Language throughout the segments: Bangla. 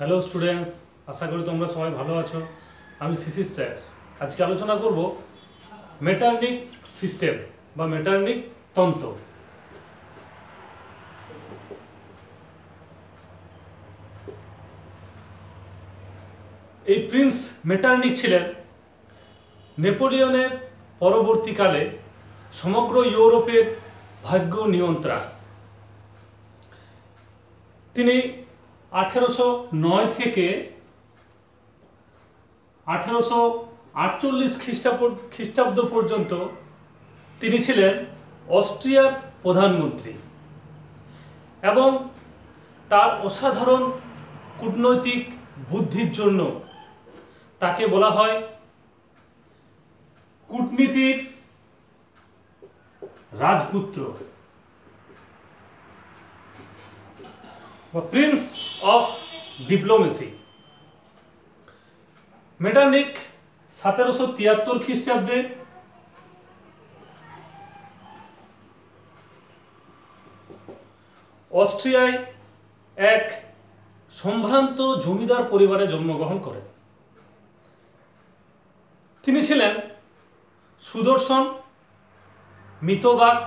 হ্যালো স্টুডেন্টস, আশা করি তোমরা সবাই ভালো আছো। আমি শিশির স্যার। আজকে আলোচনা করব মেটারনিক সিস্টেম বা মেটারনিক তন্ত্র। এই প্রিন্স মেটারনিক ছিলেন নেপোলিয়নের পরবর্তীকালে সমগ্র ইউরোপের ভাগ্য নিয়ন্ত্রক। তিনি 1809 থেকে 1848 খ্রিস্টাব্দ পর্যন্ত তিনি ছিলেন অস্ট্রিয়ার প্রধানমন্ত্রী এবং তার অসাধারণ কূটনৈতিক বুদ্ধির জন্য তাকে বলা হয় কূটনীতির রাজপুত্র বা প্রিন্স অফ ডিপ্লোমেসি। মেটারনিক 1773 খ্রিস্টাব্দে অস্ট্রিয়ায় এক সম্ভ্রান্ত জমিদার পরিবারে জন্মগ্রহণ করেন। তিনি ছিলেন সুদর্শন, মিতবাক,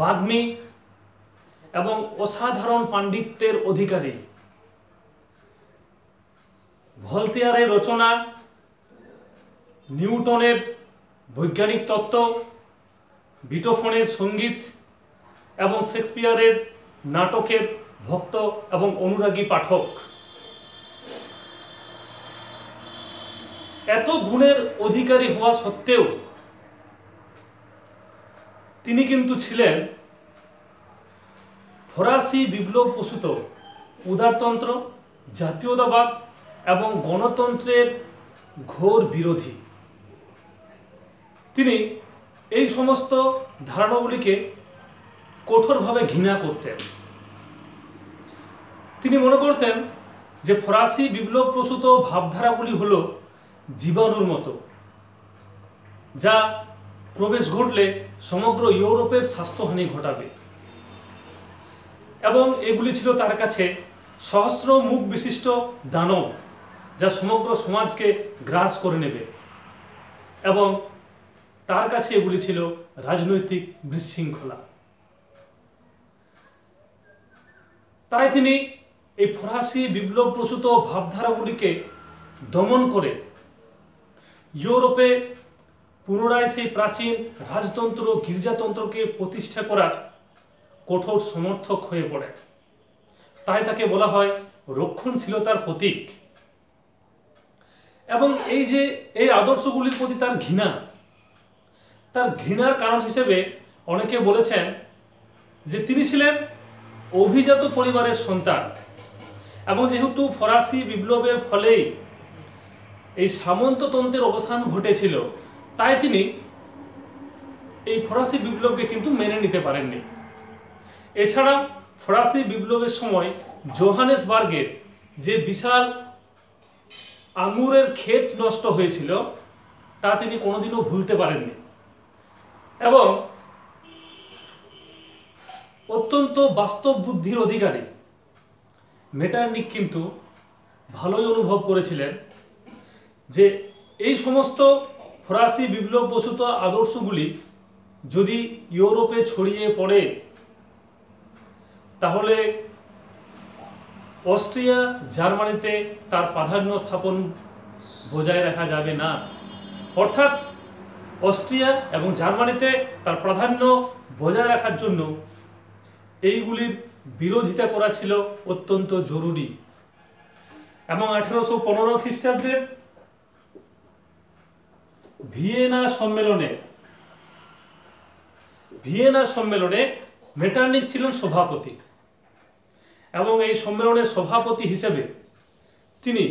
বাগ্মী এবং অসাধারণ পাণ্ডিত্যের অধিকারী। ভলতেয়ারের রচনা, নিউটনের বৈজ্ঞানিক তত্ত্ব, বিটোফনের সঙ্গীত এবং শেক্সপিয়ারের নাটকের ভক্ত এবং অনুরাগী পাঠক। এত গুণের অধিকারী হওয়া সত্ত্বেও তিনি কিন্তু ছিলেন ফরাসি বিপ্লব প্রসূত উদারতন্ত্র, জাতীয়তাবাদ এবং গণতন্ত্রের ঘোর বিরোধী। তিনি এই সমস্ত ধারণাগুলিকে কঠোরভাবে ঘৃণা করতেন। তিনি মনে করতেন যে ফরাসি বিপ্লব প্রসূত ভাবধারাগুলি হল জীবাণুর মতো, যা প্রবেশ ঘটলে সমগ্র ইউরোপের স্বাস্থ্যহানি ঘটাবে এবং এগুলি ছিল তার কাছে সহস্র মুখ বিশিষ্ট দানব, যা সমগ্র সমাজকে গ্রাস করে নেবে এবং তার কাছে এগুলি ছিল রাজনৈতিক বিশৃঙ্খলা। তাই তিনি এই ফরাসি বিপ্লব প্রসূত ভাবধারাগুলিকে দমন করে ইউরোপে পুনরায় সেই প্রাচীন রাজতন্ত্র, গির্জাতন্ত্রকে প্রতিষ্ঠা করার কঠোর সমর্থক হয়ে পড়ে। তাই তাকে বলা হয় রক্ষণশীলতার প্রতীক। এবং এই আদর্শগুলির প্রতি তার ঘৃণার কারণ হিসেবে অনেকে বলেছেন যে তিনি ছিলেন অভিজাত পরিবারের সন্তান এবং যেহেতু ফরাসি বিপ্লবের ফলেই এই সামন্ততন্ত্রের অবসান ঘটেছিল, তাই তিনি এই ফরাসি বিপ্লবকে কিন্তু মেনে নিতে পারেননি। এছাড়া ফরাসি বিপ্লবের সময় জোহানেসবার্গের যে বিশাল আঙুরের ক্ষেত নষ্ট হয়েছিল তা তিনি কোনোদিনও ভুলতে পারেননি এবং অত্যন্ত বাস্তব বুদ্ধির অধিকারী মেটারনিক কিন্তু ভালোই অনুভব করেছিলেন যে এই সমস্ত ফরাসি বিপ্লব প্রসূত আদর্শগুলি যদি ইউরোপে ছড়িয়ে পড়ে তাহলে অস্ট্রিয়া জার্মানিতে তার প্রাধান্য স্থাপন বজায় রাখা যাবে না। অর্থাৎ অস্ট্রিয়া এবং জার্মানিতে তার প্রাধান্য বজায় রাখার জন্য এইগুলির বিরোধিতা করা ছিল অত্যন্ত জরুরি। এবং 1815 খ্রিস্টাব্দে ভিয়েনা সম্মেলনে মেটারনিক ছিলেন সভাপতি এবং এই সম্মেলনের সভাপতি হিসেবে তিনি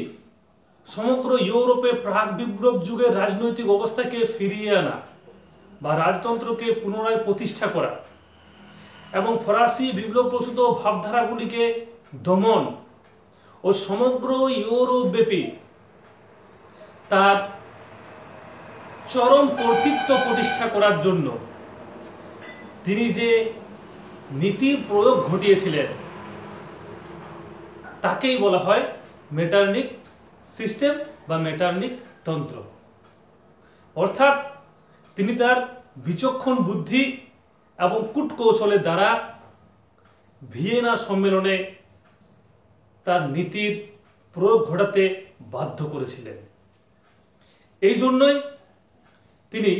সমগ্র ইউরোপে প্রাক বিপ্লব যুগের রাজনৈতিক অবস্থাকে ফিরিয়ে আনা বা রাজতন্ত্রকে পুনরায় প্রতিষ্ঠা করা এবং ফরাসি বিপ্লব প্রসূত ভাবধারাগুলিকে দমন ও সমগ্র ইউরোপব্যাপী তার চরম কর্তৃত্ব প্রতিষ্ঠা করার জন্য তিনি যে নীতির প্রয়োগ ঘটিয়েছিলেন তাকেই বলা হয় মেটারনিক সিস্টেম বা মেটারনিক তন্ত্র। অর্থাৎ তিনি তার বিচক্ষণ বুদ্ধি এবং কূটকৌশলের দ্বারা ভিয়েনা সম্মেলনে তার নীতির প্রয়োগ ঘটাতে বাধ্য করেছিলেন। এই জন্যই তিনি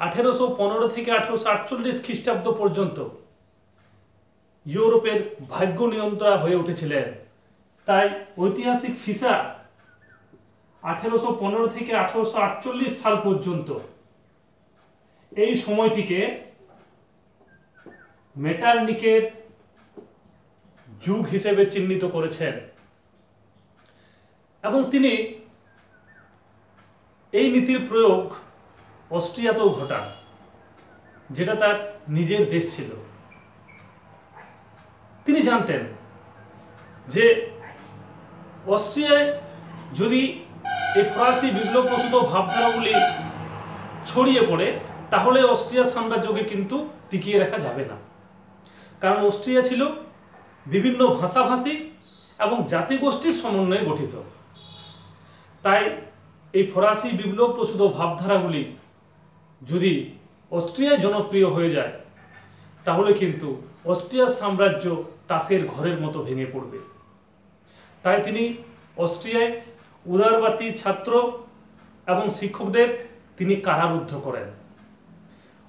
1815 থেকে 1848 খ্রিস্টাব্দ পর্যন্ত ইউরোপের ভাগ্য নিয়ন্ত্রণ হয়ে উঠেছিলেন। তাই ঐতিহাসিক ফিসা 1815 থেকে 1848 সাল পর্যন্ত এই সময়টিকে মেটারনিকের যুগ হিসেবে চিহ্নিত করেছেন এবং তিনি এই নীতির প্রয়োগ অস্ট্রিয়াতেও ঘটান, যেটা তার নিজের দেশ ছিল। তিনি জানতেন যে অস্ট্রিয়ায় যদি এই ফরাসি বিপ্লব প্রসূত ভাবধারাগুলি ছড়িয়ে পড়ে তাহলে অস্ট্রিয়া সাম্রাজ্যকে কিন্তু টিকিয়ে রাখা যাবে না, কারণ অস্ট্রিয়া ছিল বিভিন্ন ভাষাভাষী এবং জাতিগোষ্ঠীর সমন্বয়ে গঠিত। তাই এই ফরাসি বিপ্লব প্রসূত ভাবধারাগুলি যদি অস্ট্রিয়ায় জনপ্রিয় হয়ে যায় তাহলে কিন্তু অস্ট্রিয়ার সাম্রাজ্য তাসের ঘরের মতো ভেঙে পড়বে। তাই তিনি অস্ট্রিয়ায় উদারবাদী ছাত্র এবং শিক্ষকদের তিনি কারারুদ্ধ করেন।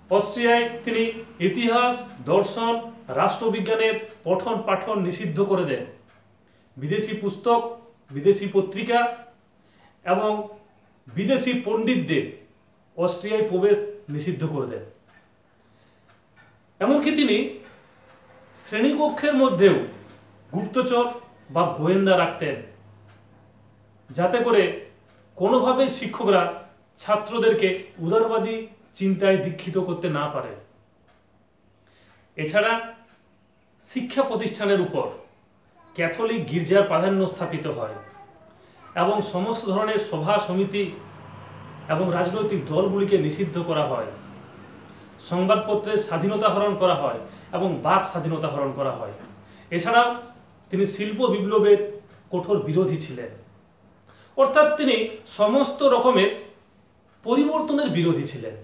অস্ট্রিয়ায় তিনি ইতিহাস, দর্শন, রাষ্ট্রবিজ্ঞানের পঠন পাঠন নিষিদ্ধ করে দেন। বিদেশি পুস্তক, বিদেশি পত্রিকা এবং বিদেশি পণ্ডিতদের অস্ট্রিয়ায় প্রবেশ নিষিদ্ধ করে দেন। এমনকি তিনি শ্রেণীকক্ষের মধ্যেও গুপ্তচর বা গোয়েন্দা রাখতেন, যাতে করে কোনোভাবেই শিক্ষকরা ছাত্রদেরকে উদারবাদী চিন্তায় দীক্ষিত করতে না পারে। এছাড়া শিক্ষা প্রতিষ্ঠানের উপর ক্যাথলিক গির্জার প্রাধান্য স্থাপিত হয় এবং সমস্ত ধরনের সভা সমিতি এবং রাজনৈতিক দলগুলিকে নিষিদ্ধ করা হয়। সংবাদপত্রের স্বাধীনতা হরণ করা হয় এবং বাক স্বাধীনতা হরণ করা হয়। এছাড়াও তিনি শিল্প বিপ্লবের কঠোর বিরোধী ছিলেন। অর্থাৎ তিনি সমস্ত রকমের পরিবর্তনের বিরোধী ছিলেন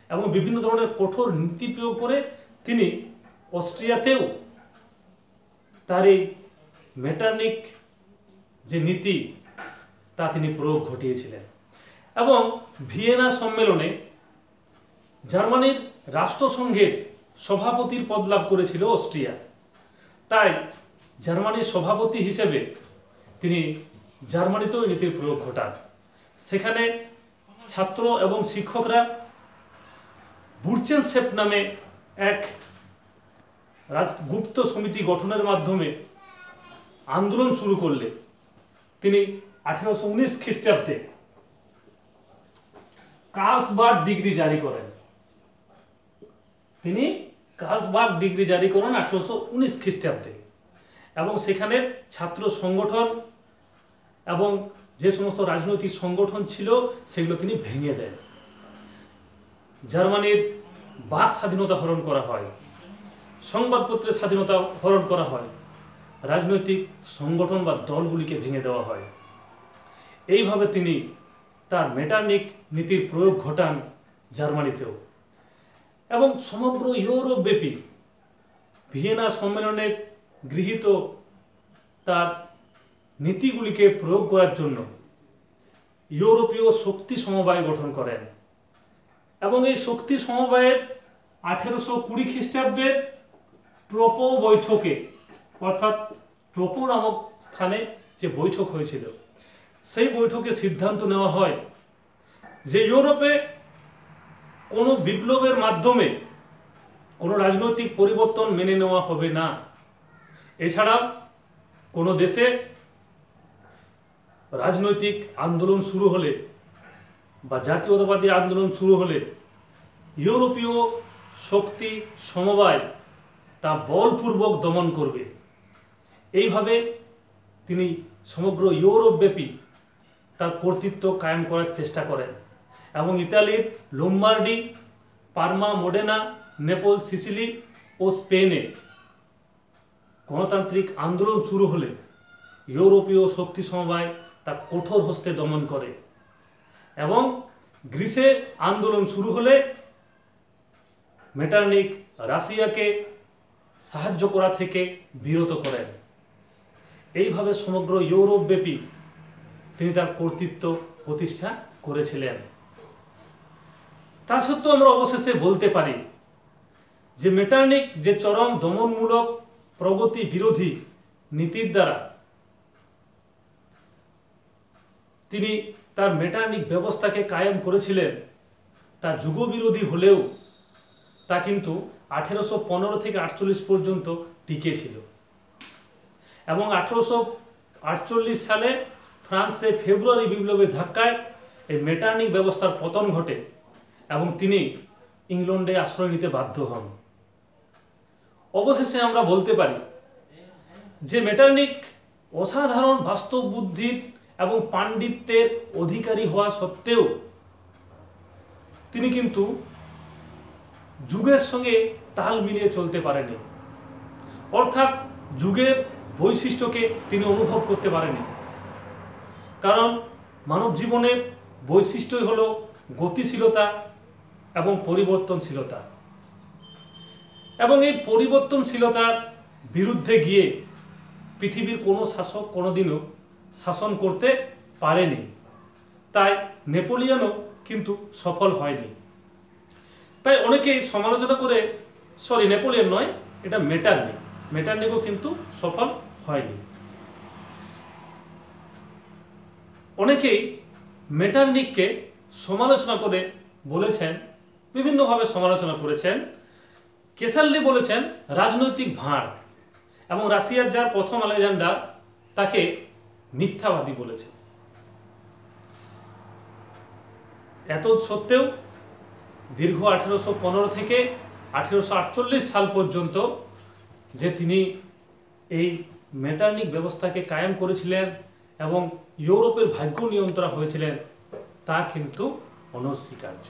এবং বিভিন্ন ধরনের কঠোর নীতি প্রয়োগ করে তিনি অস্ট্রিয়াতেও তার এই মেটারনিক যে নীতি তা তিনি প্রয়োগ ঘটিয়েছিলেন। এবং ভিয়েনা সম্মেলনে জার্মানির রাষ্ট্রসংঘের সভাপতির পদ লাভ করেছিল অস্ট্রিয়া। তাই জার্মানির সভাপতি হিসেবে তিনি জার্মানিতেও নীতির প্রয়োগ ঘটান। সেখানে ছাত্র এবং শিক্ষকরা বুরচেনশেফট নামে এক গুপ্ত সমিতি গঠনের মাধ্যমে আন্দোলন শুরু করলে তিনি 1819 খ্রিস্টাব্দে কার্লসবার্গ ডিগ্রি জারি করেন। তিনি কার্লসবার্গ ডিগ্রি জারি করেন 1819 খ্রিস্টাব্দে এবং সেখানে ছাত্র সংগঠন এবং যে সমস্ত রাজনৈতিক সংগঠন ছিল সেগুলো তিনি ভেঙে দেন। জার্মানির বাক স্বাধীনতা হরণ করা হয়, সংবাদপত্রের স্বাধীনতা হরণ করা হয়, রাজনৈতিক সংগঠন বা দলগুলিকে ভেঙে দেওয়া হয়। এইভাবে তিনি তার মেটারনিক নীতির প্রয়োগ ঘটান জার্মানিতেও এবং সমগ্র ইউরোপ ব্যাপী ভিয়েনা সম্মেলনের গৃহীত তার নীতিগুলিকে প্রয়োগ করার জন্য ইউরোপীয় শক্তি সমবায় গঠন করেন এবং এই শক্তি সমবায়ের 1820 খ্রিস্টাব্দের ট্রোপো বৈঠকে, অর্থাৎ ট্রোপো নামক স্থানে যে বৈঠক হয়েছিল সেই বৈঠকে সিদ্ধান্ত নেওয়া হয় যে ইউরোপে কোনো বিপ্লবের মাধ্যমে কোনো রাজনৈতিক পরিবর্তন মেনে নেওয়া হবে না। এছাড়াও কোনো দেশে রাজনৈতিক আন্দোলন শুরু হলে বা জাতীয়তাবাদী আন্দোলন শুরু হলে ইউরোপীয় শক্তি সমবায় তা বলপূর্বক দমন করবে। এইভাবে তিনি সমগ্র ইউরোপব্যাপী তার কর্তৃত্ব কায়েম করার চেষ্টা করেন এবং ইতালির লোম্বার্ডি, পারমা, মোডেনা, নেপল, সিসিলি ও স্পেনে গণতান্ত্রিক আন্দোলন শুরু হলে ইউরোপীয় শক্তি সমবায় তা কঠোর হস্তে দমন করে এবং গ্রিসে আন্দোলন শুরু হলে মেটারনিক রাশিয়াকে সাহায্য করা থেকে বিরত করেন। এইভাবে সমগ্র ইউরোপব্যাপী তিনি তার কর্তৃত্ব প্রতিষ্ঠা করেছিলেন। তা সত্ত্বেও আমরা অবশেষে বলতে পারি যে মেটারনিক যে চরম দমনমূলক প্রগতি বিরোধী নীতির দ্বারা তিনি তার মেটারনিক ব্যবস্থাকে কায়েম করেছিলেন, তা যুগবিরোধী হলেও তা কিন্তু 1815 থেকে 48 পর্যন্ত টিকে ছিল এবং 1848 সালে ফ্রান্সে ফেব্রুয়ারি বিপ্লবের ধাক্কায় এই মেটারনিক ব্যবস্থার পতন ঘটে এবং তিনি ইংল্যান্ডে আশ্রয় নিতে বাধ্য হন। অবশেষে আমরা বলতে পারি যে মেটারনিক অসাধারণ বাস্তব বুদ্ধির এবং পাণ্ডিত্যের অধিকারী হওয়া সত্ত্বেও তিনি কিন্তু যুগের সঙ্গে তাল মিলিয়ে চলতে পারেনি, অর্থাৎ যুগের বৈশিষ্ট্যকে তিনি অনুভব করতে পারেনি। কারণ মানব জীবনের বৈশিষ্ট্যই হলো গতিশীলতা এবং পরিবর্তনশীলতা, এবং এই পরিবর্তনশীলতার বিরুদ্ধে গিয়ে পৃথিবীর কোনো শাসক কোনোদিনও শাসন করতে পারেনি। তাই নেপোলিয়নও কিন্তু সফল হয়নি। তাই অনেকেই সমালোচনা করে, নেপোলিয়ন নয়, এটা মেটারনিকও কিন্তু সফল হয়নি। অনেকেই মেটারনিককে সমালোচনা করে বলেছেন, বিভিন্নভাবে সমালোচনা করেছেন। কেসাল্লি বলেছেন রাজনৈতিক ভাঁড়, এবং রাশিয়ার যার প্রথম আলেকজান্ডার তাকে মিথ্যাবাদী বলেছে। এত সত্ত্বেও দীর্ঘ 1815 থেকে 1848 সাল পর্যন্ত যে তিনি এই মেটারনিক ব্যবস্থাকে কায়েম করেছিলেন এবং ইউরোপের ভাগ্য নিয়ন্ত্রণ হয়েছিলেন তা কিন্তু অনস্বীকার্য।